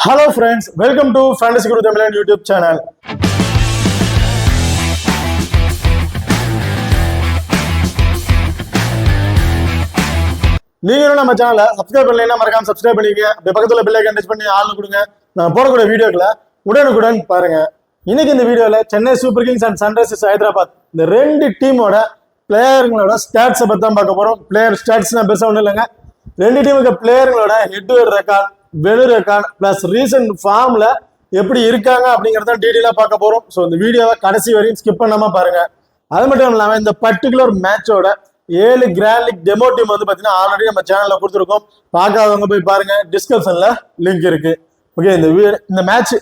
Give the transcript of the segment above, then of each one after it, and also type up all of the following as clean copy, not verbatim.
Hello friends, welcome to Fantasy Guru Tamil YouTube channel. நீங்க நம்ம சேனலை சப்ஸ்கிரைப் பண்ணலைன்னா மறக்காம சப்ஸ்கிரைப் பண்ணிக்கங்க. அப்படியே பக்கத்துல பெல் ஐகான் டச் பண்ணி ஆல் கொடுங்க. நான் போடக்கூடிய வீடியோக்களை உடனுக்குடன் பாருங்க. இன்னைக்கு இந்த வீடியோல Chennai super Kings and Sunrisers Hyderabad இந்த ரெண்டு டீமோட பிளேயர்களோட ஸ்டாட்ஸை பத்தி தான் பார்க்க போறோம். பிளேயர் ஸ்டாட்ஸ் பெருசா ஒன்றும் இல்லைங்க. ரெண்டு டீமுக்கு பிளேயர்களோட head to head record, venue record plus recent ஃபார்ம்ல எப்படி இருக்காங்க அப்படிங்கறத டீடைலா பார்க்க போறோம். ஸோ இந்த வீடியோவை கடைசி வரையும் ஸ்கிப் பண்ணாம பாருங்க. அது மட்டும் இல்லாம இந்த பர்டிகுலர் மேட்சோட 7 கிராண்ட் லீக் டெமோ டீம் வந்து பாத்தீங்கன்னா ஆல்ரெடி நம்ம சேனல்ல கொடுத்துருக்கோம். பார்க்காதவங்க போய் பாருங்க, டிஸ்கிரிப்ஷன்ல லிங்க் இருக்கு. ஓகே, இந்த மேட்ச்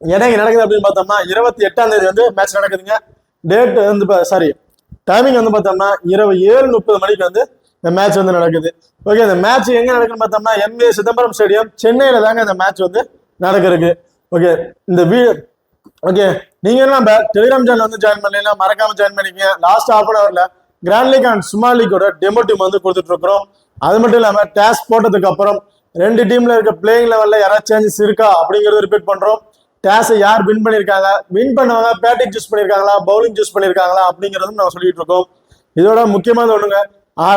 எனக்கு நடக்குது அப்படின்னு பார்த்தோம்னா 28ஆம் தேதி வந்து மேட்ச் நடக்குதுங்க. டேட் வந்து டைமிங் வந்து பார்த்தோம்னா இரவு 7:30 மணிக்கு வந்து இந்த மேட்ச் வந்து நடக்குது. ஓகே, இந்த மேட்ச் எங்க நடக்குன்னு பார்த்தோம்னா MA சிதம்பரம் ஸ்டேடியம் சென்னையில தாங்க இந்த மேட்ச் வந்து நடக்கிறதுக்கு. ஓகே, இந்த ஓகே, நீங்க நம்ம டெலிகிராம் சேனல் வந்து ஜாயின் பண்ணலாம், மறக்காம ஜாயின் பண்ணிக்கங்க. லாஸ்ட் ஹாஃப் அன் ஹவர்ல கிராண்ட் லீக் அண்ட் ஸ்மால் லீக்கோட டெமோ டீம் வந்து கொடுத்துட்டு இருக்கிறோம். அது மட்டும் இல்லாம டேஸ்க் போட்டதுக்கு அப்புறம் ரெண்டு டீம்ல இருக்க பிளேயிங் லெவல்ல யாராவது சேஞ்சஸ் இருக்கா அப்படிங்கறத ரிப்பீட் பண்றோம். டேஸை யார் வின் பண்ணிருக்காங்க, வின் பண்ணவங்க பேட்டிங் சூஸ் பண்ணிருக்காங்களா, பவுலிங் சூஸ் பண்ணிருக்காங்களா அப்படிங்கறதும் நம்ம சொல்லிட்டு இருக்கோம். இதோட முக்கியமான ஒண்ணுங்க,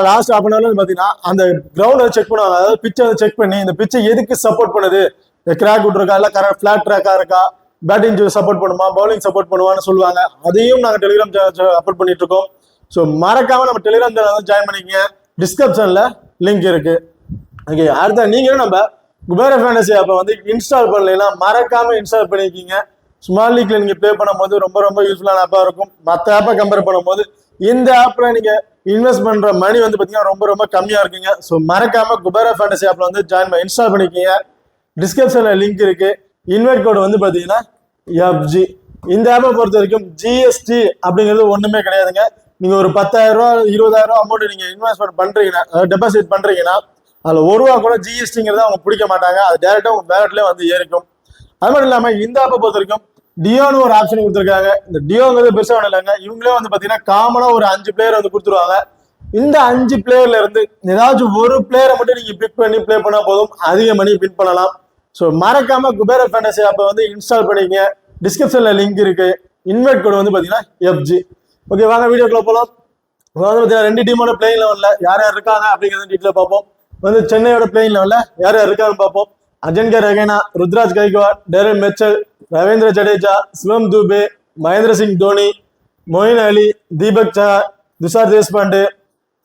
லாஸ்ட் ஹாஃப் அன் ஹவர்ல பாத்தீங்கன்னா அந்த கிரவுண்ட் செக் பண்ணுவாங்க. அதாவது பிச்சை வந்து செக் பண்ணி இந்த பிச்சை எதுக்கு சப்போர்ட் பண்ணுது, கிராக் விட்டுருக்கா இல்ல கரெக்ட் பிளாட் ட்ராக்கா இருக்கா, பேட்டிங் சப்போர்ட் பண்ணுமா, பவுலிங் சப்போர்ட் பண்ணுவான்னு சொல்லுவாங்க. அதையும் நாங்க டெலிகிராம் அப்லோட் பண்ணிட்டு இருக்கோம். ஸோ மறக்காம நம்ம டெலிகிராம் சேனல் வந்து ஜாயின் பண்ணிக்கங்க, டிஸ்கிரிப்ஷன்ல லிங்க் இருக்கு. ஓகே, அடுத்த நீங்களும் நம்ம குபேர ஃபேண்டசி ஆப்பை வந்து இன்ஸ்டால் பண்ணலாம், மறக்காம இன்ஸ்டால் பண்ணிக்கிங்க. ஸ்மால் லீக்ல நீங்க ப்ளே பண்ணும்போது ரொம்ப ரொம்ப யூஸ்ஃபுல்லான ஆப்பா இருக்கும். மற்ற ஆப்பை கம்பேர் பண்ணும்போது இந்த ஆப்ல நீங்க இன்வெஸ்ட் பண்ற மணி வந்து பாத்தீங்கன்னா ரொம்ப ரொம்ப கம்மியா இருக்குங்க. ஸோ மறக்காம குபேர ஃபேண்டசி ஆப்ல வந்து இன்ஸ்டால் பண்ணிக்கிங்க. டிஸ்கிரிப்ஷன்ல லிங்க் இருக்கு. இன்வைட் கோடு வந்து பாத்தீங்கன்னா FG. இந்த ஆப்பை பொறுத்த வரைக்கும் GST அப்படிங்கிறது ஒண்ணுமே கிடையாதுங்க. நீங்க ஒரு 10,000 ரூபாய் 20,000 ரூபாய் அமௌண்ட் நீங்க இன்வெஸ்ட்மெண்ட் பண்றீங்கன்னா, டெபாசிட் பண்றீங்கன்னா அதுல ₹1 கூட GSTங்கிறத அவங்க பிடிக்க மாட்டாங்க. அது டேரக்டா உங்க பேலட்லயே வந்து ஏறிக்கும். அது மட்டும் இல்லாம இந்த ஆப்பை பொறுத்த வரைக்கும் டியோன்னு ஒரு ஆப்ஷன் கொடுத்துருக்காங்க. இந்த டியோங்கிறது பெருசா ஒன்றும் இல்லைங்க. இவங்களே வந்து பாத்தீங்கன்னா காமனா ஒரு 5 பிளேயர் வந்து கொடுத்துருவாங்க. இந்த 5 பிளேயர்ல இருந்து ஏதாச்சும் ஒரு பிளேயரை மட்டும் நீங்க பிக் பண்ணி பிளே பண்ணா போதும், அதிக மணி வின் பண்ணலாம். ஸோ மறக்காம குபேர ஃபேண்டசி ஆப்பை வந்து இன்ஸ்டால் பண்ணிக்கங்க. டிஸ்கிரிப்ஷன்ல லிங்க் இருக்கு. இன்வைட் கோடு வந்து பாத்தீங்கன்னா FG. ஓகே, வாங்க வீடியோக்குள்ள போலாம். வந்து பாத்தீங்கன்னா ரெண்டு டீமோட பிளேயிங் லெவல்ல யார் யார் இருக்காங்க அப்படிங்கிறத டீட்டெயிலா பார்ப்போம். வந்து சென்னையோட பிளேயிங் லெவல்ல யார் யார் இருக்கான்னு பார்ப்போம். அஜன்கர் ரஹேனா, ருத்ராஜ் கைக்வாட், டேரல் மிச்சல், ரவீந்திர ஜடேஜா, சிவம் துபே, மகேந்திர சிங் தோனி, மொயின் அலி, தீபக் சஹர், துஷார் தேஷ்பாண்டே,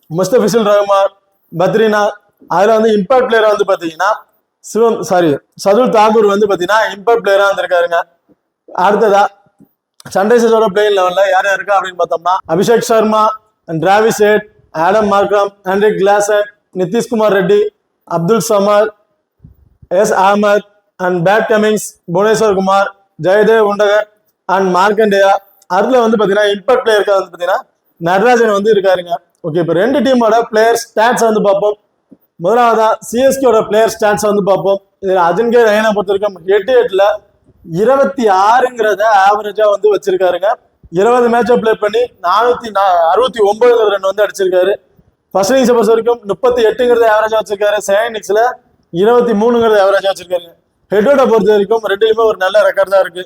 முஸ்தபிசுல் ரஹ்மான், பத்ரிநாத். அதுல வந்து இம்பாக்ட் பிளேயரா வந்து பாத்தீங்கன்னா சதுல் தாக்கூர் வந்து பாத்தீங்கன்னா இம்பாக்ட் பிளேயரா வந்திருக்காருங்க. அடுத்ததா சன்ரைசர்ஸோட பிளேயிங் லெவல்ல யார் யார் இருக்கா அப்படின்னு பார்த்தோம்னா Abhishek Sharma, Travis Head, Aiden Markram, Heinrich Klaasen, Nitish Kumar Reddy, Abdul Samad, S. Ahmed and Pat Cummins, Bhuvneshwar Kumar, Jaydev Unadkat and Markande. அதுல வந்து பாத்தீங்கன்னா இம்பாக்ட் பிளேயருக்கு வந்து பாத்தீங்கன்னா நடராஜன் வந்து இருக்காருங்க. ஓகே, இப்போ ரெண்டு டீமோட பிளேயர் ஸ்டாட்ஸ் வந்து பார்ப்போம். முதலாவதா CSKோட பிளேயர் ஸ்டாட்ஸ் வந்து பார்ப்போம். இதுல அஜன்கர் ரஹேனா பொறுத்த வரைக்கும் 8-8ல 26ங்கிறத ஆவரேஜா வந்து வச்சிருக்காருங்க. 20 மேட்சை பிளே பண்ணி 469 ரன் வந்து அடிச்சிருக்காரு. ஃபர்ஸ்ட் இன்னிங்ஸை பொறுத்த வரைக்கும் 38ங்கிறத ஆவரேஜா வச்சிருக்காரு. செகண்ட் இன்னிங்ஸ்ல 23ங்கிறத ஆவரேஜா வச்சிருக்காரு. ஹெட்டோட பொறுத்த வரைக்கும் ரெண்டுலயுமே ஒரு நல்ல ரெக்கார்ட் தான் இருக்கு.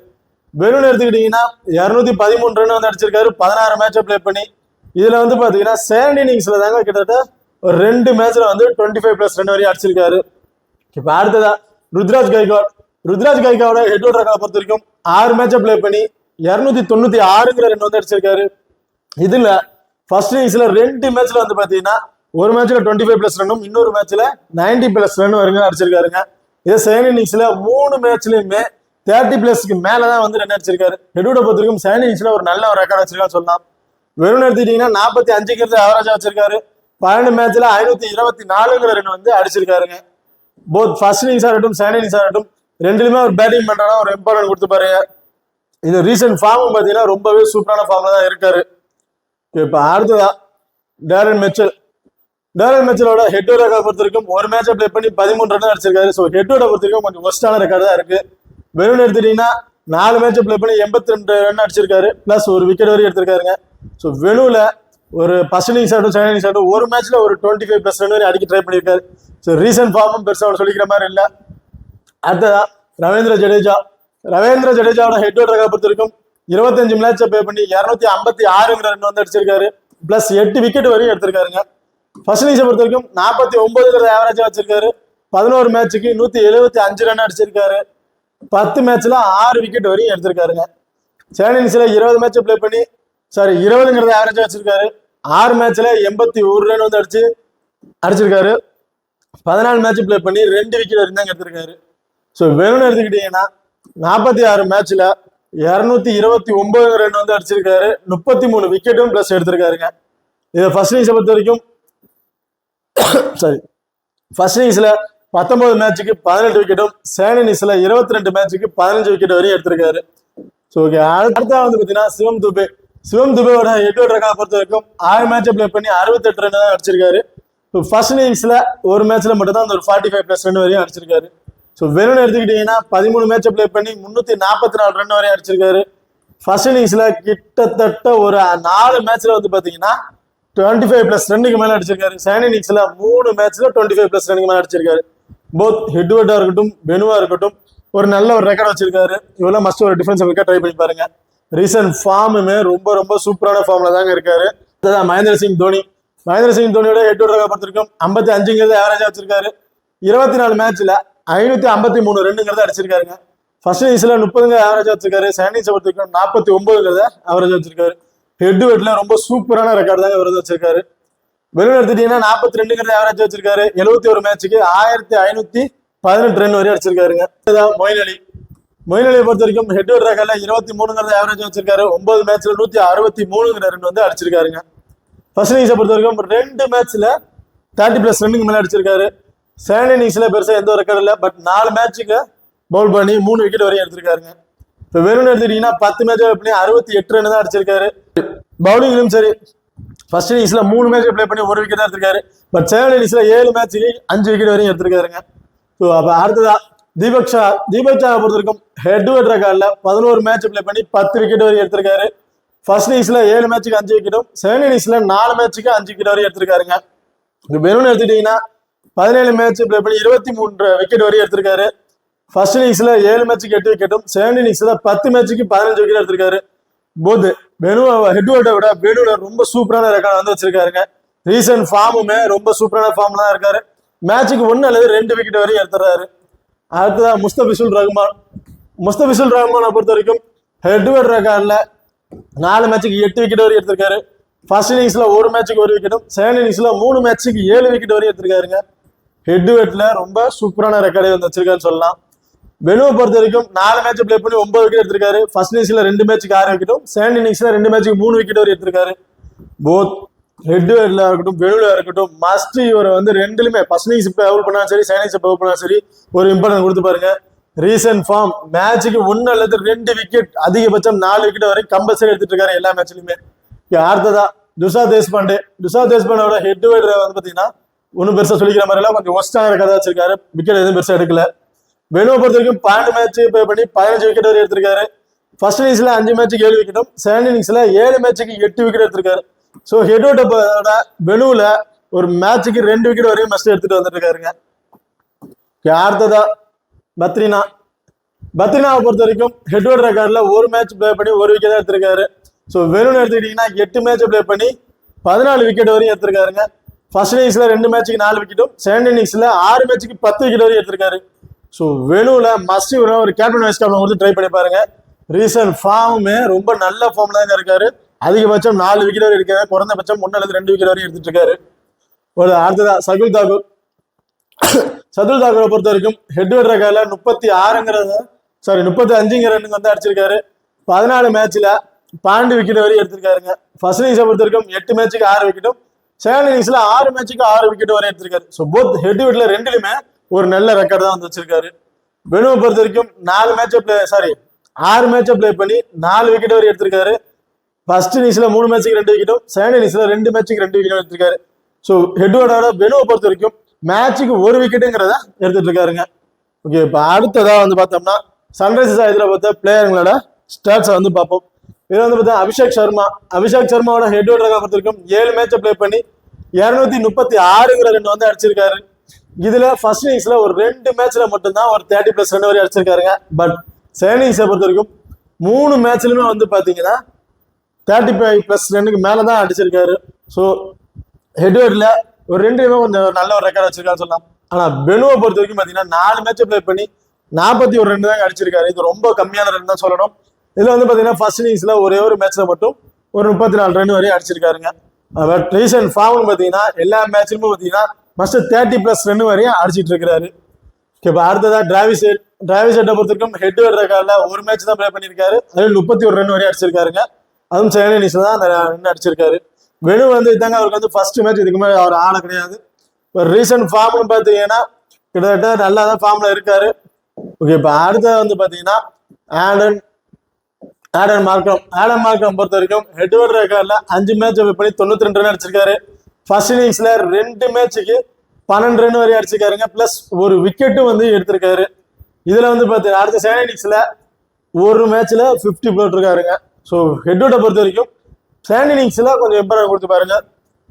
வெறும் எடுத்துக்கிட்டீங்கன்னா 213 ரன் வந்து அடிச்சிருக்காரு 16 மேட்சை பிளே பண்ணி. இதுல வந்து பாத்தீங்கன்னா செகண்ட் இன்னிங்ஸ்ல தாங்க கிட்டத்தட்ட ஒரு 2 மேட்ச்ல வந்து 25+ ரன் வரையும் அடிச்சிருக்காரு. இப்ப அடுத்ததா ருத்ராஜ் கைக்வாட ஹெட் ரெக்கார்டை பொறுத்த வரைக்கும் 6 மேட்சை பிளே பண்ணி 296ங்கிற ரன் வந்து அடிச்சிருக்காரு. இதுல ஃபர்ஸ்ட் இன்னிங்ஸ்ல 2 மேட்ச்ல வந்து பாத்தீங்கன்னா ஒரு மேட்ச்ல 25+ ரன்னும் இன்னொரு மேட்ச்ல 90+ ரன் வரைக்கும் அடிச்சிருக்காருங்க. இதே செகண்ட் இன்னிங்ஸ்ல 3 மேட்ச்லயுமே 30+க்கு மேலதான் வந்து ரன் அடிச்சிருக்காரு. ஹெட்டோட பொறுத்த வரைக்கும் செகண்ட் இன்னிங்ஸ்ல ஒரு நல்ல ஒரு ரெக்கார்ட் வச்சிருக்கான்னு சொல்லலாம். வெறும் எடுத்துட்டீங்கன்னா 45ங்கிறது ஆவரேஜா வச்சிருக்காரு. 12 மேட்ச்ல 524ங்கிற ரன் வந்து அடிச்சிருக்காருங்க. போத் ஃபர்ஸ்ட் இன்னிங்ஸா இருக்கட்டும் செகண்ட் இன்னிங்ஸா இருக்கட்டும் ரெண்டுலுமே ஒரு பேட்டிங் பண்றாங்க, ஒரு இம்பார்ட்டன்ட் கொடுத்து பாருங்க. இது ரீசன்ட் ஃபார்ம் பாத்தீங்கன்னா ரொம்பவே சூப்பரான ஃபார்ம்ல தான் இருக்காரு. இப்ப அடுத்ததா டேரல் மிச்சலோட ஹெட் ரெக்கார்டை பொறுத்த வரைக்கும் ஒரு மேட்சை பிளே பண்ணி 13 ரன் அடிச்சிருக்காரு. ஸோ ஹெட்டோட பொறுத்த வரைக்கும் கொஞ்சம் ஒஸ்டான ரெக்கார்டு தான் இருக்கு. வெறும் எடுத்துட்டீங்கன்னா 4 மேட்சை பிளே பண்ணி 82 ரன் அடிச்சிருக்காரு, பிளஸ் ஒரு விக்கெட் வரையும் எடுத்திருக்காருங்க. ஸோ வெனுல ஒரு ஃபர்ஸ்ட் இன்னிங்ஸ் ஆகட்டும் செகண்ட் இன்னிங்ஸ் ஆகட்டும் ஒரு மேட்ச்ல ஒரு 25+ ரன் வரை அடிக்க ட்ரை பண்ணியிருக்காரு. ஸோ ரீசன்ட் ஃபார்மும் பெருசாக சொல்லிக்கிற மாதிரி இல்லை. அடுத்ததா ரவீந்திர ஜடேஜாவோட ஹெட் டு ஹெட் ரெக்கார்ட் பொறுத்த வரைக்கும் 25 மேட்சை ப்ளே பண்ணி 256 ரன் வந்து அடிச்சிருக்காரு. பிளஸ் 8 விக்கெட் வரையும் எடுத்திருக்காருங்க. ஃபர்ஸ்ட் இன்னிங்ஸை பொறுத்த வரைக்கும் 49 ஆவரேஜா வச்சிருக்காரு. 11 மேட்சுக்கு 175 ரன் அடிச்சிருக்காரு. 10 மேட்ச்ல 6 விக்கெட் வரையும் எடுத்திருக்காருங்க. செகண்ட் இன்னிங்ஸ்ல 20 மேட்சை ப்ளே பண்ணி 20 ஆவரேஜா வச்சிருக்காரு. 6 மேட்ச்ல 81 ரன் வந்து அடிச்சிருக்காரு. 14 மேட்ச் ப்ளே பண்ணி 2 விக்கெட் வரையும் தான் எடுத்திருக்காரு. ஸோ வேணும்னு எடுத்துக்கிட்டீங்கன்னா 46 மேட்ச்ல 229 ரன் வந்து அடிச்சிருக்காரு. 33 விக்கெட்டும் பிளஸ் எடுத்திருக்காருங்க. இதை ஃபர்ஸ்ட் இன்னிங்ஸை பொறுத்த வரைக்கும் ஃபர்ஸ்ட் இன்னிங்ஸ்ல 19 மேட்சுக்கு 18 விக்கெட்டும், செகண்ட் இன்னிங்ஸ்ல 22 மேட்சுக்கு 15 விக்கெட் வரையும் எடுத்திருக்காரு. ஸோ ஓகே, அடுத்தா வந்து பார்த்தீங்கன்னா சிவம் துபேவோட ஹெட் டு ஹெட் ரெக்கார்ட் பொறுத்த வரைக்கும் 6 மேட்சை ப்ளே பண்ணி 68 ரன் தான் அடிச்சிருக்காரு. ஃபர்ஸ்ட் இன்னிங்ஸ்ல ஒரு மேட்ச்ல மட்டும் தான் அந்த ஒரு 45+ ரன் வரையும் அடிச்சிருக்காரு. ஸோ வேணும்னு எடுத்துக்கிட்டீங்கன்னா 13 மேட்சை ப்ளே பண்ணி 344 ரன் வரையும் அடிச்சிருக்காரு. ஃபர்ஸ்ட் இன்னிங்ஸ்ல கிட்டத்தட்ட ஒரு 4 மேட்ச்ல வந்து பாத்தீங்கன்னா 25+ ரன்னுக்கு மேல அடிச்சிருக்காரு. செகண்ட் இன்னிங்ஸ்ல 3 மேட்ச்ல 25+ ரன்னுக்கு மேல அடிச்சிருக்காரு. போத் ஹெட் டு ஹெட்டா இருக்கட்டும், பெனுவா இருக்கட்டும், ஒரு நல்ல ஒரு ரெக்கார்ட் வச்சிருக்காரு. இவ்வளவு மஸ்ட் ஒரு டிஃபென்ஸ் விக்கெட் ட்ரை பண்ணி பாருங்க. ரீசன்ட் ஃபார்முமே ரொம்ப சூப்பரான ஃபார்ம்ல தாங்க இருக்காரு. மகேந்திர சிங் தோனியோட ஹெட் டு ஹெட் ரெக்கார்ட் பொறுத்த வரைக்கும் 55 ஆவரேஜா வச்சிருக்காரு. 24 மேட்ச்ல 553 ரன்னுங்கிறத அடிச்சிருக்காருங்க. ஃபர்ஸ்ட் இன்னிங்ஸ்ல 30 ஆவரேஜா வச்சிருக்காரு. செகண்ட் இன்னிங்ஸ் பொறுத்த வரைக்கும் 49 ஆவரேஜா வச்சிருக்காரு. ஹெட் டு ஹெட்ல ரொம்ப சூப்பரான ரெக்கார்ட் தாங்க இவர் வச்சிருக்காரு. வெளியில எடுத்துட்டீங்கன்னா 42 ஆவரேஜ் வச்சிருக்காரு. 71 மேட்சுக்கு 1518 ரன் வரையும் அடிச்சிருக்காருங்க. மொயின் அலியை பொறுத்த வரைக்கும் ஹெட் டு ஹெட் ரெக்கார்ட்ல 23 ஆவரேஜ் வச்சிருக்காரு. 9 மேட்ச்ல 163 ரன் வந்து அடிச்சிருக்காருங்க. ஃபர்ஸ்ட் இன்னிங்ஸை பொறுத்த வரைக்கும் 2 மேட்ச்ல 30+ ரன்னுக்கு மேல அடிச்சிருக்காரு. செகண்ட் இன்னிங்ஸ்ல பெருசா எந்த ஒரு ரெக்கார்ட் இல்லை. பட் 4 மேட்சுக்கு பவுல் பண்ணி 3 விக்கெட் வரையும் எடுத்திருக்காருங்க. இப்போ வேணும்னு எடுத்துட்டீங்கன்னா 10 மேட்ச் பண்ணி 68 ரன் தான் அடிச்சிருக்காரு. பவுலிங்லும் சரி, ஃபர்ஸ்ட் இன்னிங்ஸ்ல 3 மேட்ச் ப்ளே பண்ணி 1 விக்கெட் தான் எடுத்திருக்காரு. பட் செகண்ட் இன்னிங்ஸ்ல 7 மேட்சுக்கு 5 விக்கெட் வரையும் எடுத்திருக்காருங்க. ஸோ அப்போ அடுத்ததா தீபக் ஷா பொறுத்த வரைக்கும் ஹெட் டு ஹெட் ரெக்கார்ட்ல 11 மேட்ச் ப்ளே பண்ணி 10 விக்கெட் வரையும் எடுத்திருக்காரு. ஃபர்ஸ்ட் இன்னிங்ஸ்ல 7 மேட்சுக்கு 5 விக்கெட்டும், செகண்ட் இன்னிங்ஸ்ல 4 மேட்சுக்கு 5 விக்கெட் வரையும் எடுத்திருக்காருங்க. இப்போ வேணும்னு எடுத்துட்டீங்கன்னா 17 மேட்ச் ப்ளே பண்ணி 23 விக்கெட் வரையும் எடுத்திருக்காரு. ஃபர்ஸ்ட் இன்னிங்ஸ்ல 7 மேட்சுக்கு 8 விக்கெட்டும், செகண்ட் இன்னிங்ஸ்ல 10 மேட்சுக்கு 15 விக்கெட் எடுத்திருக்காரு. போத் ஹெட் டு ஹெட்டை விட பெனுல ரொம்ப சூப்பரான ரெக்கார்ட் வந்து வச்சிருக்காருங்க. ரீசன்ட் ஃபார்முமே ரொம்ப சூப்பரான ஃபார்ம்ல தான் இருக்காரு. மேட்சுக்கு 1 அல்லது 2 விக்கெட் வரையும் எடுத்துறாரு. அடுத்ததா முஸ்தபிசுல் ரஹ்மானை பொறுத்த வரைக்கும் ஹெட் டு ஹெட் ரெக்கார்ட்ல 4 மேட்சுக்கு 8 விக்கெட் வரையும் எடுத்திருக்காரு. ஃபர்ஸ்ட் இன்னிங்ஸ்ல 1 மேட்சுக்கு 1 விக்கெட்டும், செகண்ட் இன்னிங்ஸ்ல 3 மேட்சுக்கு 7 விக்கெட் வரையும் எடுத்திருக்காருங்க. ஹெட் டு ஹெட்ல ரொம்ப சூப்பரான ரெக்கார்டை வந்து வச்சிருக்காருன்னு சொல்லலாம். பெனுவை பொறுத்த வரைக்கும் 4 மேட்ச் ப்ளே பண்ணி 9 விக்கெட் எடுத்திருக்காரு. ஃபர்ஸ்ட் இன்னிங்ஸ்ல 2 மேட்சுக்கு 6 விக்கெட்டும், செகண்ட் இன்னிங்ஸ்ல 2 மேட்சுக்கு 3 விக்கெட் வரை எடுத்திருக்காரு. போத் ஹெட் டு ஹெட்ல இருக்கட்டும், பெனுல இருக்கட்டும், மஸ்ட் இவரை வந்து ரெண்டுலுமே ஃபர்ஸ்ட் இன்னிங்ஸ் பவுல் பண்ணாலும் சரி, செகண்ட் இன்னிங்ஸ் பவுல் பண்ணாலும் சரி, ஒரு இம்பார்ட்டன்ட் கொடுத்து பாருங்க. ரீசன்ட் ஃபார்ம் மேட்சுக்கு 1 அல்லது 2 விக்கெட், அதிகபட்சம் 4 விக்கெட் வரை கம்பல்சரி எடுத்துட்டு இருக்காரு எல்லா மேட்ச்லயுமே. அடுத்ததா துஷா தேஷ்பாண்டேவோட ஹெட் டு ஹெட் வந்து பாத்தீங்கன்னா ஒன்னும் பெருசா சொல்லிக்கிற மாதிரி எல்லாம் கொஞ்சம் ஒஸ்டான கதை வச்சிருக்காரு. விக்கெட் எதுவும் பெருசா எடுக்கல. பெனுவை பொறுத்த வரைக்கும் 12 மேட்ச் ப்ளே பண்ணி 15 விக்கெட் வரை எடுத்திருக்காரு. ஃபர்ஸ்ட் இன்னிங்ஸ்ல 5 மேட்சுக்கு 7 விக்கெட்டும், செகண்ட் இன்னிங்ஸ்ல 7 மேட்சுக்கு 8 விக்கெட் எடுத்திருக்காரு. ஸோ ஹெட் டு ஹெட்டோட பெனுல ஒரு மேட்சுக்கு 2 விக்கெட் வரையும் மஸ்ட் எடுத்துட்டு வந்துட்டு இருக்காருங்க. அடுத்ததா பத்ரினாவை பொறுத்த வரைக்கும் ஹெட் டு ஹெட் ரெக்கார்ட்ல 1 மேட்ச் ப்ளே பண்ணி 1 விக்கெட் தான் எடுத்திருக்காரு. ஸோ வெறும்னு எடுத்துக்கிட்டீங்கன்னா 8 மேட்ச் ப்ளே பண்ணி 14 விக்கெட் வரையும் எடுத்திருக்காருங்க. ஃபர்ஸ்ட் இன்னிங்ஸ்ல 2 மேட்சுக்கு 4 விக்கெட்டும், செகண்ட் இன்னிங்ஸ்ல 6 மேட்சுக்கு 10 விக்கெட் வரையும் எடுத்திருக்காரு. ஸோ வெனுல மஸ்ட் ஒரு கேப்டன் வைஸ் கேப்டன் கொடுத்து ட்ரை பண்ணி பாருங்க. ரீசன்ட் ஃபார்முமே ரொம்ப நல்ல ஃபார்ம்ல தான் இருக்காரு. அதிகபட்சம் 4 விக்கெட் வரை இருக்காரு. குறைந்தபட்சம் 1 அல்லது 2 விக்கெட் வரையும் எடுத்துட்டு இருக்காரு. அடுத்ததா சதுல் தாக்கூரை பொறுத்த வரைக்கும் ஹெட் டு ஹெட் ரெக்கார்ட்ல 35 ரன்னுக்கு வந்து அடிச்சிருக்காரு. 14 மேட்ச்ல 12 விக்கெட் வரையும் எடுத்திருக்காருங்க. ஃபர்ஸ்ட் இன்னிங்ஸை பொறுத்த வரைக்கும் 8 மேட்சுக்கு 6 விக்கெட்டும், செகண்ட் இன்னிங்ஸ்ல 6 மேட்சுக்கு 6 விக்கெட் வரை எடுத்திருக்காரு. ஸோ போத் ஹெட் டு ஹெட்ல ரெண்டுலுமே ஒரு நல்ல ரெக்கார்ட் தான் வந்து வச்சிருக்காரு. பெனுவை பொறுத்த வரைக்கும் 6 மேட்சை ப்ளே பண்ணி 4 விக்கெட் வரை எடுத்திருக்காரு. ஃபர்ஸ்ட் இன்னிங்ஸ்ல 3 மேட்சுக்கு 2 விக்கெட்டும், செகண்ட் இன்னிங்ஸ்ல 2 மேட்சுக்கு 2 விக்கெட் எடுத்திருக்காரு. ஸோ ஹெட் டு ஹெட்டோட பெனுவை பொறுத்த வரைக்கும் மேட்சுக்கு 1 விக்கெட்டுங்கிறத எடுத்துட்டு இருக்காருங்க. ஓகே, இப்போ அடுத்ததா வந்து பார்த்தோம்னா சன்ரைசர்ஸ் ஹைதராபாத் பிளேயர்களோட ஸ்டாட்ஸை வந்து பார்ப்போம். இது வந்து பார்த்தா அபிஷேக் சர்மாவோட ஹெட் டு ஹெட் ரெக்கார்ட் பொறுத்த வரைக்கும் 7 மேட்சை ப்ளே பண்ணி 236 ரன் வந்து அடிச்சிருக்காரு. இதுல ஃபர்ஸ்ட் இன்னிங்ஸ்ல ஒரு 2 மேட்ச்ல மட்டும்தான் ஒரு 30+ ரன் வரை அடிச்சிருக்காருங்க. பட் செகண்ட் இன்னிங்ஸை பொறுத்த வரைக்கும் 3 மேட்ச்லயுமே வந்து பாத்தீங்கன்னா 35+ ரன்னுக்கு மேலதான் அடிச்சிருக்காரு. ஸோ ஹெட்வேர்ட்ல ஒரு 2 கொஞ்சம் நல்ல ஒரு ரெக்கார்ட் வச்சிருக்காரு சொல்லலாம். ஆனா பெனுவை பொறுத்த வரைக்கும் பாத்தீங்கன்னா 4 மேட்ச் பிளே பண்ணி 41 ரன் தான் அடிச்சிருக்காரு. இது ரொம்ப கம்மியான ரன் தான் சொல்லணும். இதுல வந்து பாத்தீங்கன்னா ஃபர்ஸ்ட் இன்னிங்ஸ்ல ஒரே ஒரு மேட்ச்ல மட்டும் ஒரு 34 ரன் வரை அடிச்சிருக்காருங்க. பட் ரீசன்ட் ஃபார்ம் பாத்தீங்கன்னா எல்லா மேட்ச்லயுமே பாத்தீங்கன்னா மஸ்ட் 30+ ரன் வரையும் அடிச்சிட்டு இருக்கிறாரு. இப்போ அடுத்ததா டிராவிஸ் ஹெட்டை பொறுத்த வரைக்கும் ஹெட்வேர்ட் ரெக்கார்ட்ல ஒரு மேட்ச் தான் பிளே பண்ணியிருக்காரு. அதில் 31 ரன் வரை அடிச்சிருக்காருங்க. அதுவும் செகண்ட் இன்னிங்ஸ்ல தான் அந்த ரன் அடிச்சிருக்காரு. வெனு வந்து இதாங்க அவருக்கு வந்து ஃபர்ஸ்ட் மேட்ச் இதுக்கு மேலே அவர் ஆட கிடையாது. இப்போ ரீசன்ட் ஃபார்ம்னு பார்த்தீங்கன்னா கிட்டத்தட்ட நல்லா தான் ஃபார்ம்ல இருக்காரு. ஓகே, இப்போ அடுத்தது வந்து பார்த்தீங்கன்னா ஆடன் மார்க்கம் பொறுத்த வரைக்கும் ஹெட்வேர்ட் ரெக்கார்ட்ல 5 மேட்ச் பண்ணி 92 ரன் அடிச்சிருக்காரு. ஃபர்ஸ்ட் இன்னிங்ஸ்ல 2 மேட்சுக்கு 12 ரன் வரை அடிச்சிருக்காருங்க. பிளஸ் ஒரு விக்கெட்டும் வந்து எடுத்திருக்காரு. இதுல வந்து பார்த்தீங்கன்னா அடுத்த செகண்ட் இன்னிங்ஸ்ல ஒரு மேட்ச்ல 50 போட்டிருக்காருங்க. ஸோ ஹெட்வேர்டை பொறுத்த வரைக்கும் செகண்ட் இன்னிங்ஸ்ல கொஞ்சம் இம்பார்ட்டன் கொடுத்து பாருங்க.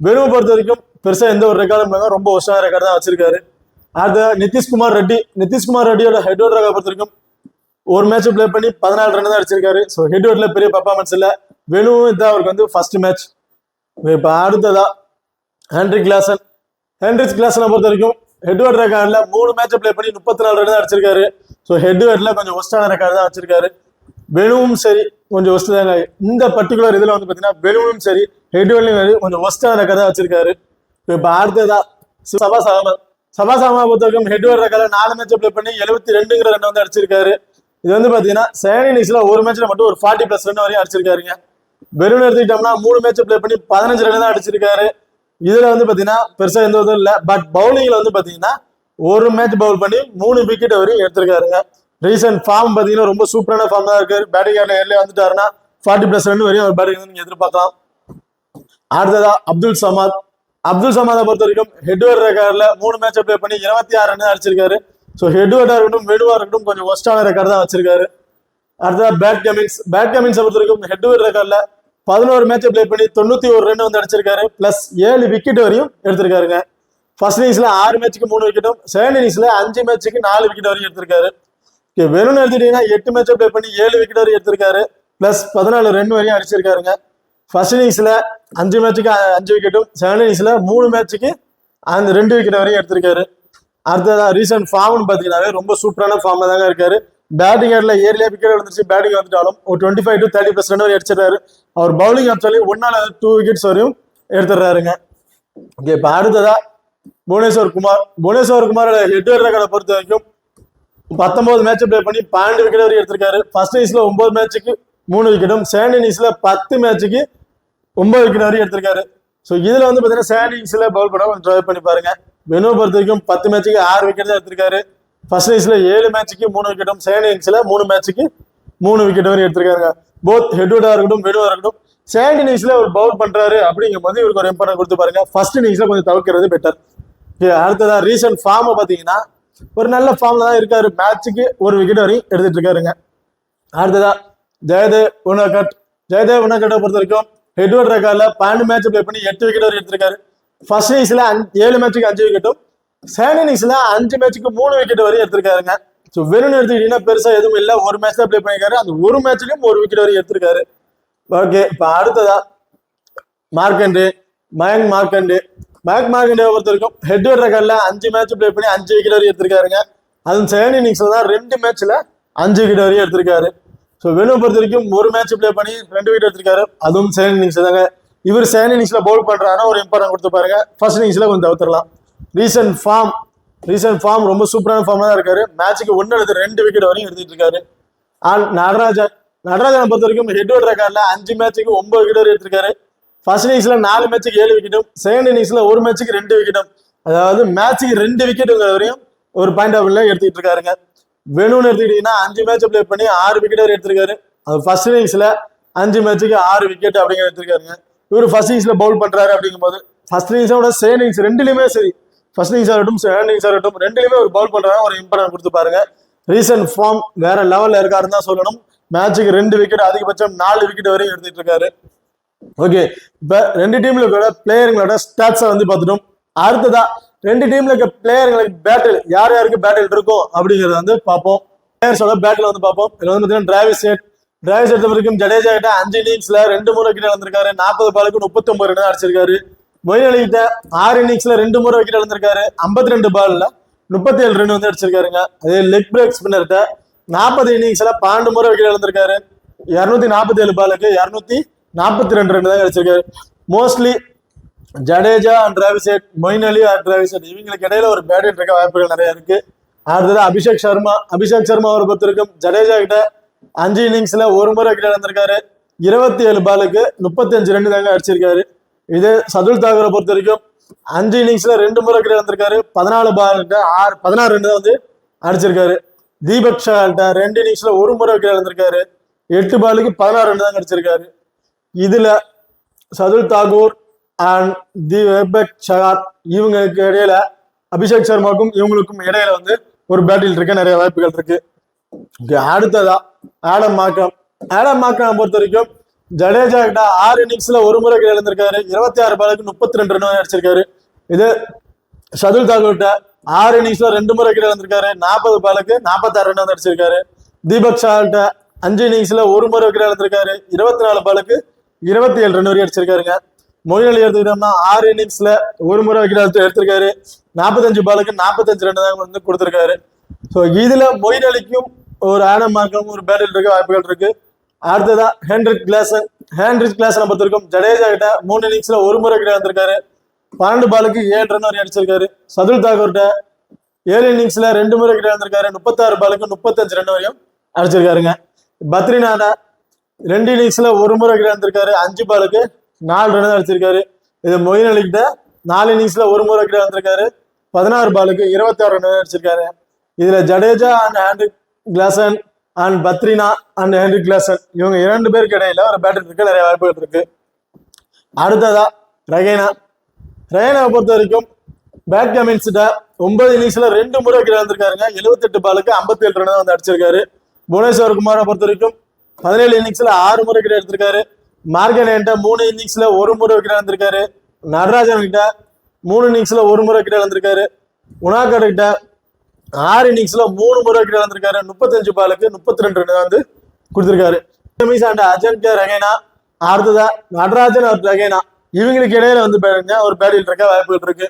வெறுமை பொறுத்த வரைக்கும் பெருசா எந்த ஒரு ரெக்கார்டும் இல்லைங்க, ரொம்ப ஒஸ்டான ரெக்கார்டு தான் வச்சிருக்காரு. அடுத்த நிதிஷ்குமார் ரெட்டியோட ஹெட்வேர்ட் ரெக்கார்ட் பொறுத்த வரைக்கும் ஒரு மேட்ச் பிளே பண்ணி 14 ரன் தான் அடிச்சிருக்காரு. ஸோ ஹெட்வேர்ட்ல பெரிய பர்ஃபார்மன்ஸ் இல்லை. வெனுவும் இதான் அவருக்கு வந்து ஃபர்ஸ்ட் மேட்ச். இப்போ அடுத்ததா ஹென்ரிச் கிளாசனை பொறுத்த வரைக்கும் ஹெட்வேர்ட் ரெக்கார்ட்ல 3 மேட்ச் பிளே பண்ணி 34 ரன் தான் அடிச்சிருக்காரு. ஸோ ஹெட்வேர்ட்ல கொஞ்சம் ஒஸ்டான ரெக்கார்டு தான் வச்சிருக்காரு. வெனுவும் சரி கொஞ்சம் ஒஸ்ட் தாங்க. இந்த பர்டிகுலர் இதுல வந்து பாத்தீங்கன்னா வெனுவும் சரி ஹெட்வேர்ட்லயும் சரி கொஞ்சம் ஒஸ்டான ரெக்கார்டு தான் வச்சிருக்காரு. இப்போ அடுத்ததா சபாஸ் அகமது பொறுத்த வரைக்கும் ஹெட்வேர்ட் ரெக்கார்ட்ல 4 மேட்ச் பிளே பண்ணி 72 ரன் வந்து அடிச்சிருக்காரு. இது வந்து பாத்தீங்கன்னா செகண்ட் இன்னிங்ஸ்ல ஒரு மேட்ச்ல மட்டும் ஒரு 40+ ரன் வரையும் அடிச்சிருக்காருங்க. வெறும் எடுத்துக்கிட்டோம்னா 3 மேட்ச் பிளே பண்ணி 15 ரன் தான் அடிச்சிருக்காரு. இதுல வந்து பாத்தீங்கன்னா பெருசா எந்த இதுவும் இல்லை. பட் பவுலிங்ல வந்து பாத்தீங்கன்னா ஒரு மேட்ச் பவுல் பண்ணி 3 விக்கெட் வரையும் எடுத்திருக்காருங்க. ரீசன்ட் ஃபார்ம் பாத்தீங்கன்னா ரொம்ப சூப்பரான ஃபார்ம் தான் இருக்காரு. பேட்டிங் ஆர்டர்ல ஏர்லயே வந்துட்டாருன்னா 40+ ரன் வரையும் அவர் பேட்டிங் நீங்க எதிர்பார்க்கலாம். அடுத்ததா அப்துல் சமாதை பொறுத்த வரைக்கும் ஹெட்வேர்ட் ரெக்கார்ட்ல 3 மேட்ச் பிளே பண்ணி 26 ரன் அடிச்சிருக்காரு. ஸோ ஹெட்வேர்டா இருக்கட்டும் வெனுவா இருக்கட்டும் கொஞ்சம் ஒஸ்டான ரெக்கார்டு தான் வச்சிருக்காரு. அடுத்ததா பேட் கமின்ஸை பொறுத்த வரைக்கும் ஹெட்வேர்ட் ரெக்கார்ட்ல 11 மேட்ச் பிளே பண்ணி 91 ரன் வந்து அடிச்சிருக்காரு. பிளஸ் 7 விக்கெட் வரையும் எடுத்திருக்காருங்க. ஃபர்ஸ்ட் இன்னிங்ஸ்ல 6 மேட்சுக்கு 3 விக்கெட்டும், செகண்ட் இன்னிங்ஸ்ல 5 மேட்சுக்கு 4 விக்கெட் வரையும் எடுத்திருக்காரு. வெறும் எடுத்துட்டீங்கன்னா 8 மேட்ச் பிளே பண்ணி 7 விக்கெட் வரையும் எடுத்திருக்காரு. பிளஸ் 14 ரன் வரையும் அடிச்சிருக்காருங்க. ஃபர்ஸ்ட் இன்னிங்ஸ்ல 5 மேட்சுக்கு 5 விக்கெட்டும், செகண்ட் இன்னிங்ஸ்ல 3 மேட்சுக்கு அந்த 2 விக்கெட் வரையும் எடுத்திருக்காரு. அடுத்ததா ரீசன்ட் ஃபார்ம்னு பாத்தீங்கன்னா ரொம்ப சூப்பரான ஃபார்ம்ல தாங்க இருக்காரு. பேட்டிங் ஆர்டர்ல ஏர்லியா விக்கெட் வந்துருச்சு, பேட்டிங் வந்துட்டாலும் ஒரு 25 to 30+ ரன் வரை அடிச்சிடறாரு. அவர் பவுலிங் ஆக்சுவலி 2 விக்கெட்ஸ் வரையும் எடுத்துடுறாருங்க. ஓகே, இப்போ அடுத்ததா புவனேஸ்வர் குமாரோட ஹெட்வேர்ட் ரெக்கார்டை பொறுத்த வரைக்கும் 19 மேட்ச் பிளே பண்ணி 12 விக்கெட் வரை எடுத்திருக்காரு. ஃபர்ஸ்ட் இன்னிங்ஸ்ல 9 மேட்சுக்கு 3 விக்கெட்டும், செகண்ட் இன்னிங்ஸ்ல 10 மேட்சுக்கு 9 விக்கெட் வரை எடுத்திருக்காரு. ஸோ இதுல வந்து பாத்தீங்கன்னா செகண்ட் இன்னிங்ஸ்ல பவுல் பண்ண கொஞ்சம் ட்ரை பண்ணி பாருங்க. வெனுவை பொறுத்த வரைக்கும் 10 மேட்சுக்கு 6 விக்கெட் தான் எடுத்திருக்காரு. ஃபர்ஸ்ட் இன்னிங்ஸ்ல 7 மேட்சுக்கு 3 விக்கெட்டும், செகண்ட் இன்னிங்ஸ்ல 3 மேட்சுக்கு 3 விக்கெட் வரை எடுத்திருக்காங்க. போத் ஹெட்வேர்டா இருக்கட்டும் வெனுவா இருக்கட்டும் செகண்ட் இன்னிங்ஸ்ல ஒரு பவுல் பண்றாரு அப்படிங்கும் போது இவருக்கு ஒரு இம்பார்ட்டன் கொடுத்து பாருங்க. ஃபர்ஸ்ட் இன்னிங்ஸ்ல கொஞ்சம் தவிர்க்கிறது பெட்டர். அடுத்ததா ரீசன்ட் ஃபார்மை பாத்தீங்கன்னா ஒரு நல்ல ஃபார்ம்ல தான் இருக்காரு. மேட்சுக்கு 1 விக்கெட் வரையும் எடுத்துட்டு இருக்காருங்க. அடுத்ததா ஜெயதேவ் உனக்கட்டை பொறுத்த வரைக்கும் ஹெட்வேர்ட் ரெக்கார்ட்ல 12 மேட்ச் பிளே பண்ணி 8 விக்கெட் வரை எடுத்திருக்காரு. ஃபர்ஸ்ட் இன்னிங்ஸ்ல 7 மேட்சுக்கு 5 விக்கெட்டும், செகண்ட் இன்னிங்ஸ்ல 5 மேட்சுக்கு 3 விக்கெட் வரை எடுத்திருக்காருங்க. ஸோ வெறும் எடுத்துக்கிட்டீங்கன்னா பெருசா எதுவும் இல்லை. ஒரு மேட்ச் தான் பிளே பண்ணிருக்காரு. அந்த ஒரு மேட்ச்லயும் 1 விக்கெட் வரை எடுத்திருக்காரு. ஓகே, இப்போ அடுத்ததா மயங்க் மார்க்கண்டே பொறுத்த வரைக்கும் ஹெட்வேர்ட் ரெக்கார்ட்ல 5 மேட்ச் பிளே பண்ணி 5 விக்கெட் வரை எடுத்திருக்காருங்க. அதுவும் செகண்ட் இன்னிங்ஸ்ல தான் 2 மேட்ச்ல 5 விக்கெட் வரையும் எடுத்திருக்காரு. ஸோ வெனுவை பொறுத்த வரைக்கும் ஒரு மேட்ச் பிளே பண்ணி 2 விக்கெட் எடுத்திருக்காரு. அதுவும் செகண்ட் இன்னிங்ஸ் தாங்க. இவர் செகண்ட் இன்னிங்ஸ்ல பவுல் பண்றாருன்னா ஒரு இம்பார்ட்டன் கொடுத்து பாருங்க. ஃபர்ஸ்ட் இன்னிங்ஸ்ல கொஞ்சம் தவிர்த்துடலாம். ரீசன்ட் ஃபார்ம் ரொம்ப சூப்பரான ஃபார்ம்ல தான் இருக்காரு. மேட்சுக்கு 1 அல்லது 2 விக்கெட் வரையும் எடுத்துட்டு இருக்காரு. நடராஜனை பொறுத்த வரைக்கும் ஹெட்வேர்ட் ரெக்கார்ட்ல 5 மேட்சுக்கு 9 விக்கெட் வரை எடுத்திருக்காரு. ஃபர்ஸ்ட் இன்னிங்ஸ்ல 4 மேட்சுக்கு 7 விக்கெட்டும், செகண்ட் இன்னிங்ஸ்ல ஒரு மேட்சுக்கு 2 விக்கெட்டும், அதாவது மேட்சுக்கு 2 விக்கெட்டுங்கிற வரையும் ஒரு பாயிண்ட் ஆஃப் வியூல எடுத்துக்கிட்டு இருக்காருங்க. வெனுன்னு எடுத்துக்கிட்டீங்கன்னா 5 மேட்ச் பிளே பண்ணி 6 விக்கெட் வரை எடுத்திருக்காரு. அது ஃபர்ஸ்ட் இன்னிங்ஸ்ல 5 மேட்சுக்கு 6 விக்கெட் அப்படிங்கிற எடுத்திருக்காருங்க. இவர் ஃபர்ஸ்ட் இன்னிங்ஸ்ல பவுல் பண்றாரு அப்படிங்கும் போது ஃபர்ஸ்ட் இன்னிங்ஸோட செகண்ட் இன்னிங்ஸ் ரெண்டுலயுமே சரி, ஃபர்ஸ்ட் இன்னிங்ஸ் ஆகட்டும் செகண்ட் இன்னிங்ஸ் ஆகட்டும் ரெண்டுலயுமே ஒரு பவுல் பண்றாரு. ஒரு இம்பார்ட்டன் கொடுத்து பாருங்க. ரீசன்ட் ஃபார்ம் வேற லெவல்ல இருக்காருன்னு தான் சொல்லணும். மேட்சுக்கு 2 விக்கெட், அதிகபட்சம் 4 விக்கெட் வரையும் எடுத்துட்டு இருக்காரு. ஓகே, இப்ப 2 டீம்ல கூட பிளேயர்களோட ஸ்டாட்ஸை வந்து பார்த்துட்டோம். அடுத்ததா ரெண்டு டீம்ல இருக்க பிளேயர்களுக்கு பேட்டில் யாருக்கு பேட்டில் இருக்கும் அப்படிங்கறத வந்து பார்ப்போம். பிளேயர்ஸோட பேட்டில் வந்து பார்ப்போம். இதுல வந்து பாத்தீங்கன்னா டிராவிஸ் ஹெட் வரைக்கும் ஜடேஜா கிட்ட 5 இன்னிங்ஸ்ல 2 முறை விக்கெட் இழந்திருக்காரு. 40 பாலுக்கு 39 ரன் அடிச்சிருக்காரு. மொயின் அலி கிட்ட 6 இன்னிங்ஸ்ல 2 முறை விக்கெட் இழந்திருக்காரு. 52 பால்ல 37 ரன் வந்து அடிச்சிருக்காருங்க. அதே லெக் பிரேக் ஸ்பின்னர்கிட்ட 40 இன்னிங்ஸ்ல 12 முறை விக்கெட் இழந்திருக்காரு. 247 பாலுக்கு 242 ரன் தான் அடிச்சிருக்காரு. Mostly Jadeja and Travis Head, Moeen Ali and Travis Head இவங்களுக்கு இடையில ஒரு பேட்டில் இருக்க வாய்ப்புகள் நிறைய இருக்கு. அடுத்தது அபிஷேக் சர்மா அவரை பொறுத்த வரைக்கும் ஜடேஜா கிட்ட 5 இன்னிங்ஸ்ல 1 முறை விக்கெட் இழந்திருக்காரு. 27 பாலுக்கு 35 ரன் தாங்க அடிச்சிருக்காரு. இது சதுல் தாக்கூரை பொறுத்த வரைக்கும் 5 இன்னிங்ஸ்ல 2 முறை விக்கெட் இழந்திருக்காரு. 14 பாலுக்கு 16 ரன் தான் வந்து அடிச்சிருக்காரு. தீபக் ஷால்ட்ட 2 இன்னிங்ஸ்ல 1 முறை விக்கெட் இழந்திருக்காரு. 8 பாலுக்கு 16 ரன் தான் அடிச்சிருக்காரு. இதுல சதுல் தாக்கூர் அண்ட் தீபக் ஷார் இவங்களுக்கு இடையில அபிஷேக் சர்மாவுக்கும் இவங்களுக்கும் இடையில வந்து ஒரு பேட்டில் இருக்க நிறைய வாய்ப்புகள் இருக்கு. அடுத்ததா ஆடம் மார்க்ரம் பொறுத்த வரைக்கும் ஜடேஜா கிட்ட 6 இன்னிங்ஸ்ல 1 முறை விக்கெட் இழந்திருக்காரு. 26 பாலுக்கு 32 ரன் அடிச்சிருக்காரு. இது சதுல் தாக்கூர்கிட்ட 6 இன்னிங்ஸ்ல 2 முறை விக்கெட் இழந்திருக்காரு. 40 பாலுக்கு 46 ரன் வந்து அடிச்சிருக்காரு. தீபக் ஷால்ட்ட 5 இன்னிங்ஸ்ல 1 முறை விக்கெட் இழந்திருக்காரு. 24 பாலுக்கு 27 ரன் வரை அடிச்சிருக்காருங்க. மொயின் அலி எடுத்துக்கிட்டோம்னா 6 இன்னிங்ஸ்ல 1 முறை விக்கெட் எடுத்திருக்காரு. 45 பாலுக்கு 45 ரன் தான் வந்து கொடுத்திருக்காரு. ஸோ இதுல மொயின் அலிக்கும் ஒரு ஆடம் மார்க்ரம் ஒரு பேட்டில் இருக்க வாய்ப்புகள் இருக்கு. அடுத்ததா ஹென்ரிக் கிளாசன் பொறுத்த வரைக்கும் ஜடேஜா கிட்ட 3 இன்னிங்ஸ்ல 1 முறை விக்கெட் எடுத்திருக்காரு. 12 பாலுக்கு 7 ரன் வரை அடிச்சிருக்காரு. சதுல் தாக்கூர்கிட்ட 7 இன்னிங்ஸ்ல 2 முறை விக்கெட் எடுத்திருக்காரு. 36 பாலுக்கு 35 ரன் வரையும் அடிச்சிருக்காருங்க. பத்ரிநாதா 2 இன்னிங்ஸ்ல 1 முறை விக்கெட் எடுத்திருக்காரு. 5 பாலுக்கு 4 ரன் அடிச்சிருக்காரு. இது மொயின் அலி கிட்ட 4 இன்னிங்ஸ்ல 1 முறை விக்கெட் எடுத்திருக்காரு. 16 பாலுக்கு 26 ரன் அடிச்சிருக்காரு. இதுல Jadeja and Henrik Klaasen and Pathirana and Henrik Klaasen இவங்க 2 பேருக்கு இடையில ஒரு பேட்டில் இருக்க நிறைய வாய்ப்புகள் இருக்கு. அடுத்ததா ரஹேனாவை பொறுத்த வரைக்கும் பேட் கமின்ஸ்ட 9 இன்னிங்ஸ்ல 2 முறை விக்கெட் இழந்திருக்காருங்க. 78 பாலுக்கு 57 ரன் வந்து அடிச்சிருக்காரு. புவனேஸ்வர் குமாரை பொறுத்த வரைக்கும் 17 இன்னிங்ஸ்ல 6 முறை விக்கெட் எடுத்திருக்காரு. மார்கன் 3 இன்னிங்ஸ்ல 1 முறை விக்கெட் இழந்திருக்காரு. நடராஜன் கிட்ட 3 இன்னிங்ஸ்ல 1 முறை விக்கெட் இழந்திருக்காரு. உனாகட் கிட்ட 6 இன்னிங்ஸ்ல 3 முறை விக்கெட் இழந்திருக்காரு. 35 பாலுக்கு 32 ரன் வந்து கொடுத்திருக்காரு. அஜன்கே ரஹேனா, அடுத்ததா நடராஜன் ரஹேனா இவங்களுக்கு இடையில வந்து ஒரு பேட்டில் இருக்க வாய்ப்புகள் இருக்கு.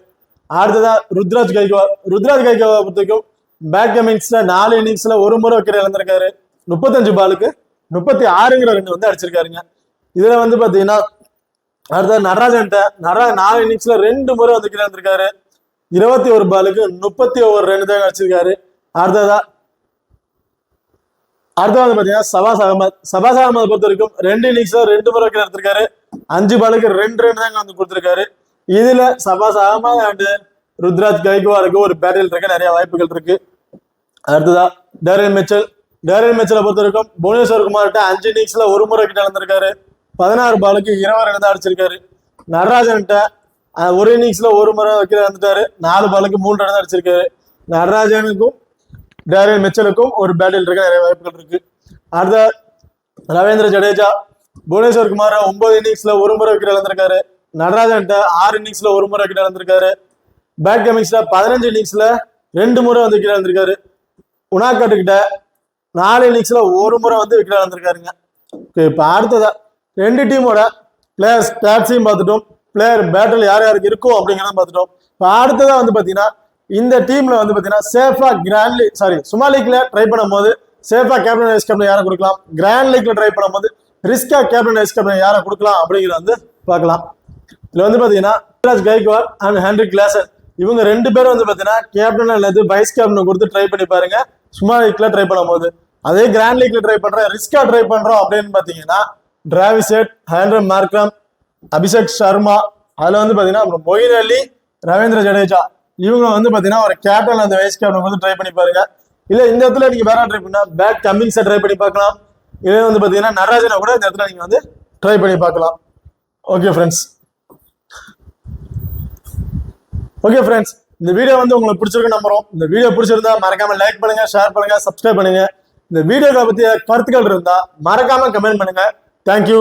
அடுத்ததா ருத்ராஜ் கைக்வாட் பொறுத்தவரைக்கும் பேட் கமின்ஸ்ல 4 இன்னிங்ஸ்ல 1 முறை விக்கெட் இழந்திருக்காரு. 35 பாலுக்கு 36 ரன் வந்து அடிச்சிருக்காருங்க. இதுல வந்து பாத்தீங்கன்னா அடுத்த நடராஜன் 4 இன்னிங்ஸ்ல 2 முறை வந்து விக்கெட் இழந்திருக்காரு. 21 பாலுக்கு 31 ரன் தான் அடிச்சிருக்காரு. அடுத்ததா வந்து பாத்தீங்கன்னா சபாஸ் அகமது பொறுத்த வரைக்கும் 2 இன்னிங்ஸ்ல 2 முறை விக்கெட் எடுத்திருக்காரு. 5 பாலுக்கு 2 ரன் தான் வந்து கொடுத்திருக்காரு. இதுல சபாஸ் அகமது அண்ட் ருத்ராஜ் கைக்வாடுக்கு ஒரு பேட்டில் இருக்க நிறைய வாய்ப்புகள் இருக்கு. அடுத்ததா டேரியல் மிச்சலை பொறுத்த வரைக்கும் புவனேஸ்வர் குமார்கிட்ட 5 இன்னிங்ஸ்ல 1 முறை விக்கெட் இழந்திருக்காரு. 16 பாலுக்கு 20 ரன் தான் அடிச்சிருக்காரு. நடராஜன்கிட்ட 1 இன்னிங்ஸ்ல 1 முறை விக்கெட் இழந்துட்டாரு. 4 பாலுக்கு 3 ரன் தான் அடிச்சிருக்காரு. நடராஜனுக்கும் டேரியல் மிச்சலுக்கும் ஒரு பேட்டில் இருக்க நிறைய வாய்ப்புகள் இருக்கு. அடுத்த ரவீந்திர ஜடேஜா புவனேஸ்வர் குமார் 9 இன்னிங்ஸ்ல 1 முறை விக்கெட் இழந்திருக்காரு. நடராஜன்கிட்ட 6 இன்னிங்ஸ்ல 1 முறை விக்கெட் இழந்திருக்காரு. பேட் கமின்ஸ்ல 15 இன்னிங்ஸ்ல 2 முறை வந்து விக்கெட் இழந்திருக்காரு. உனாகட் கிட்ட 4 இன்னிங்ஸ்ல 1 முறை வந்து விக்கெட் இழந்திருக்காருங்க. இப்ப அடுத்ததா 2 டீமோட பிளேயர் ஸ்டாட்ஸையும் பார்த்துட்டோம். பிளேயர் பேட்டில் யாருக்கு இருக்கும் அப்படிங்கிறத பார்த்துட்டோம். இப்போ அடுத்ததா வந்து பாத்தீங்கன்னா இந்த டீம்ல வந்து பாத்தீங்கன்னா சேஃபா சும்மா லீக்ல ட்ரை பண்ணும்போது சேஃபா கேப்டன் வைஸ் கேப்டன் யாரை கொடுக்கலாம், கிராண்ட் லீக்ல ட்ரை பண்ணும்போது ரிஸ்கா கேப்டன் வைஸ் கேப்டன் யாரை கொடுக்கலாம் அப்படிங்கிறத வந்து பார்க்கலாம். இதுல வந்து பாத்தீங்கன்னா Ruturaj Gaikwad and Henrik Klaasen இவங்க 2 பேரும் வந்து பாத்தீங்கன்னா கேப்டன் அல்லது வைஸ் கேப்டன் கொடுத்து ட்ரை பண்ணி பாருங்க சும்மா லீக்ல ட்ரை பண்ணும்போது. அதே கிராண்ட் லீக்ல ட்ரை பண்றோம், ரிஸ்கா ட்ரை பண்றோம் அப்படின்னு பாத்தீங்கன்னா Travis head, Andrew Markram, Abhishek Sharma, அதுல வந்து பாத்தீங்கன்னா மொயின் அலி, ரவீந்திர ஜடேஜா இவங்க வந்து பாத்தீங்கன்னா ஒரு கேப்டன் அந்த வைஸ் கேப்டன் வந்து ட்ரை பண்ணி பாருங்க. இல்ல இந்த இடத்துல நீங்க வேற ட்ரை பண்ணா பேட் கமிங்ஸை ட்ரை பண்ணி பார்க்கலாம். இதே வந்து பாத்தீங்கன்னா நடராஜனை கூட இந்த இடத்துல நீங்க வந்து ட்ரை பண்ணி பார்க்கலாம். ஓகே ஃப்ரெண்ட்ஸ், இந்த வீடியோ வந்து உங்களுக்கு பிடிச்சிருக்கு நம்புறோம். இந்த வீடியோ பிடிச்சிருந்தா மறக்காம லைக் பண்ணுங்க, ஷேர் பண்ணுங்க, சப்ஸ்கிரைப் பண்ணுங்க. இந்த வீடியோவை பத்திய கருத்துக்கள் இருந்தா மறக்காம கமெண்ட் பண்ணுங்க. தேங்க்யூ.